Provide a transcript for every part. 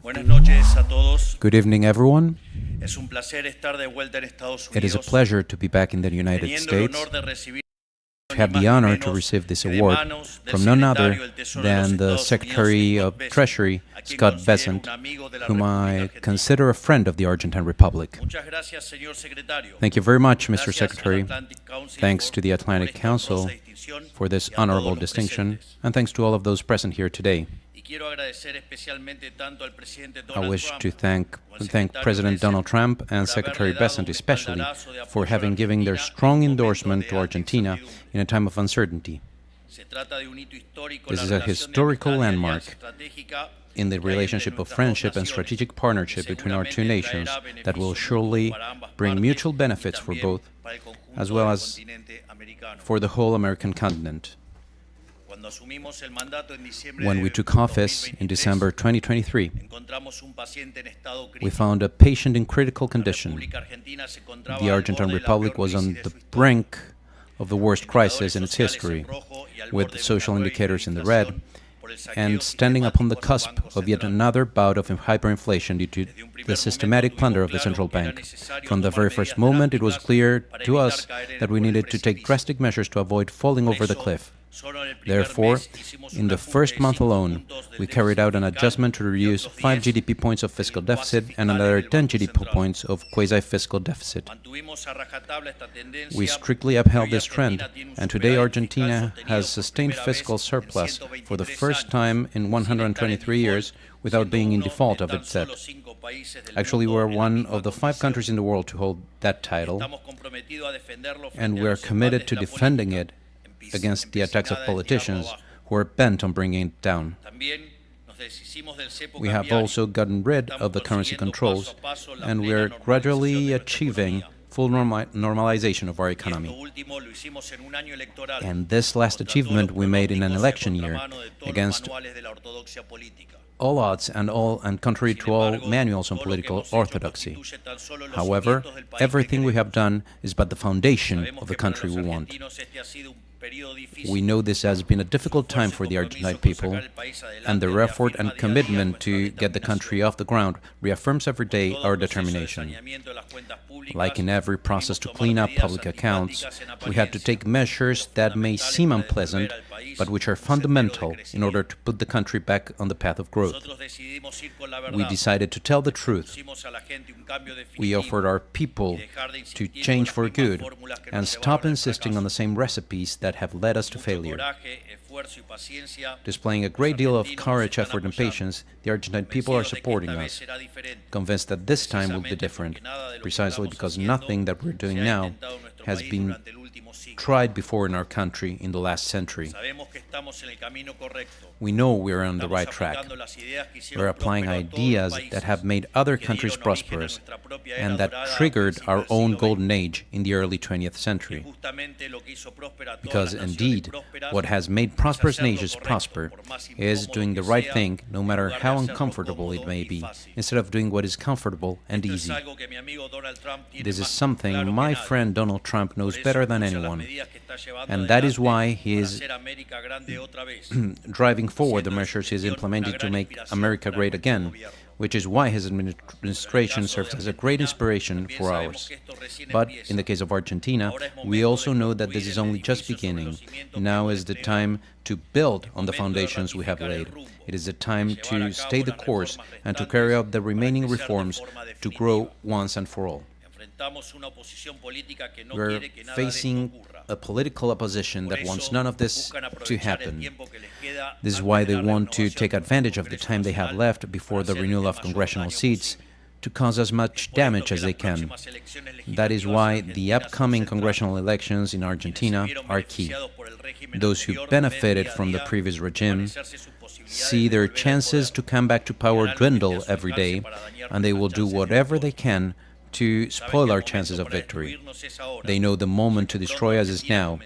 Buenas noches a todos. Good evening, everyone. Es un placer estar de vuelta en Estados It is a Unidos, pleasure to be back in the United teniendo el States, honor de recibir to have the honor to receive this award from none other than the Secretary of Treasury, Scott Bessent, whom I consider a friend of the Argentine Republic. Muchas gracias, señor secretario. Thank you very much, Mr. Gracias al Secretary. Atlantic Council Thanks por- to the Atlantic por esta Council honrosa distinción for this y a todos honorable los distinction, presentes. and thanks to all of those present here today. Y quiero agradecer especialmente tanto al presidente I Donald wish Trump to thank como al thank secretario President Bessent Donald Trump and por haberle Secretary dado Bessent un especially espaldarazo de apoyo for a having given their Argentina strong en momentos endorsement de to alta Argentina incertidumbre. in a time of uncertainty. Se trata de un hito histórico en This la is a relación de historical amistad y landmark alianza estratégica in the que hay entre relationship of nuestras dos friendship and naciones, strategic que partnership between our two seguramente nations traerá that will beneficios surely para ambas bring partes mutual y benefits for también both, para el conjunto as well del as continente americano. for the whole American continent. Cuando asumimos el mandato en diciembre When de we took office in 2023, December 2023, encontramos un paciente en estado we crítico. found a patient in critical La condition. República Argentina se encontraba The al Argentine borde de la Republic peor was crisis on de the su historia. brink of the worst Indicadores crisis in its sociales history, en rojo y al with borde de social una nueva indicators in the red, hiperinflación por el saqueo and standing upon the sistemático a su cusp Banco of yet Central. another bout of hyperinflation due to Desde un primer the systematic momento plunder tuvimos of the claro central que era bank. necesario From the tomar very medidas first moment, it was drásticas clear para to evitar us caer that we por el needed to take precipicio. drastic measures to avoid falling Por over the eso, cliff. solo en el primer Therefore, mes hicimos in un the ajuste first de month 5 alone, puntos del we carried out an déficit adjustment to fiscal y reduce otros 5 10 GDP points of del fiscal impasse deficit and fiscal en another el 10 Banco GDP Central. points of quasi-fiscal deficit. Mantuvimos a rajatabla esta tendencia We strictly y upheld hoy this trend, Argentina tiene un and today superávit fiscal Argentina sostenido has por sustained primera vez fiscal en surplus for the 123 first años, time in sin estar en 123 years default, without siendo being in uno default de of tan its debt. solo 5 países del Actually, mundo we're en la one misma of the 5 condición. countries in the world to hold that title, Estamos comprometidos a defenderlo frente and a we're los committed to embates de la defending política, it against the attacks of empecinada en tirarlo politicians abajo. who are bent on bringing it down. También nos deshicimos del cepo We have cambiario. also gotten rid Estamos of the currency consiguiendo controls, paso a paso la and plena we're normalización gradually de nuestra achieving economía. full normalization of our Y esto economy. último lo hicimos en un año electoral, And this last contra todos achievement los we made in an pronósticos y a election year contramano de todos los against manuales de la ortodoxia política. all odds and contrary Sin to all embargo, manuals on todo lo que political hemos hecho orthodoxy. constituye tan solo los However, cimientos del país que everything we queremos. have done is but the foundation Sabemos of the que para country los we want. argentinos este ha sido un periodo difícil. We know this has been a difficult time for the Argentine people, and their effort and commitment to get the country off the ground reaffirms every day our determination. Like in every process to clean up public accounts, we had to take measures that may seem unpleasant, but which are fundamental in order to put the country back on the path of growth. We decided to tell the truth. We offered our people to change for good and stop insisting on the same recipes that have led us to failure. Displaying a great deal of courage, effort, and patience, the Argentine people are supporting us, convinced that this time will be different, precisely because nothing that we're doing now has been tried before in our country in the last century. We know we're on the right track. We're applying ideas that have made other countries prosperous and that triggered our own golden age in the early 20th century. Because indeed, what has made prosperous nations prosper is doing the right thing, no matter how uncomfortable it may be, instead of doing what is comfortable and easy. This is something my friend Donald Trump knows better than anyone, and that is why he is driving forward the measures he is implementing to make America great again, which is why his administration serves as a great inspiration for ours. But in the case of Argentina, we also know that this is only just beginning. Now is the time to build on the foundations we have laid. It is the time to stay the course and to carry out the remaining reforms to grow once and for all. We're facing a political opposition that wants none of this to happen. This is why they want to take advantage of the time they have left before the renewal of congressional seats to cause as much damage as they can. That is why the upcoming congressional elections in Argentina are key. Those who benefited from the previous regime see their chances to come back to power dwindle every day, and they will do whatever they can to spoil our chances of victory. They know the moment to destroy us is now,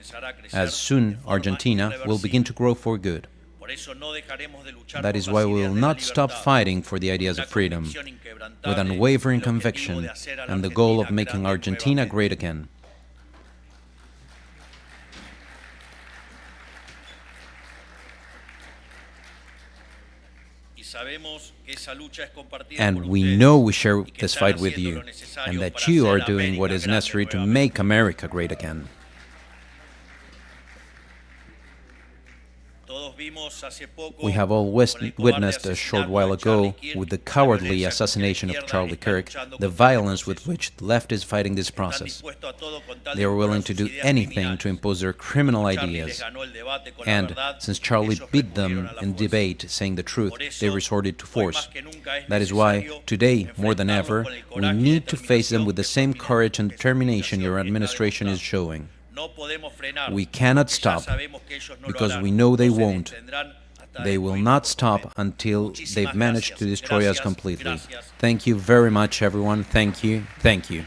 as soon Argentina will begin to grow for good. That is why we will not stop fighting for the ideas of freedom, with unwavering conviction and the goal of making Argentina great again. And we know we share this fight with you, and that you are doing what is necessary to make America great again. We have all witnessed a short while ago, with the cowardly assassination of Charlie Kirk, the violence with which the left is fighting this process. They are willing to do anything to impose their criminal ideas. And since Charlie beat them in debate, saying the truth, they resorted to force. That is why, today, more than ever, we need to face them with the same courage and determination your administration is showing. We cannot stop, because we know they won't. They will not stop until they've managed to destroy us completely. Thank you very much, everyone. Thank you. Thank you.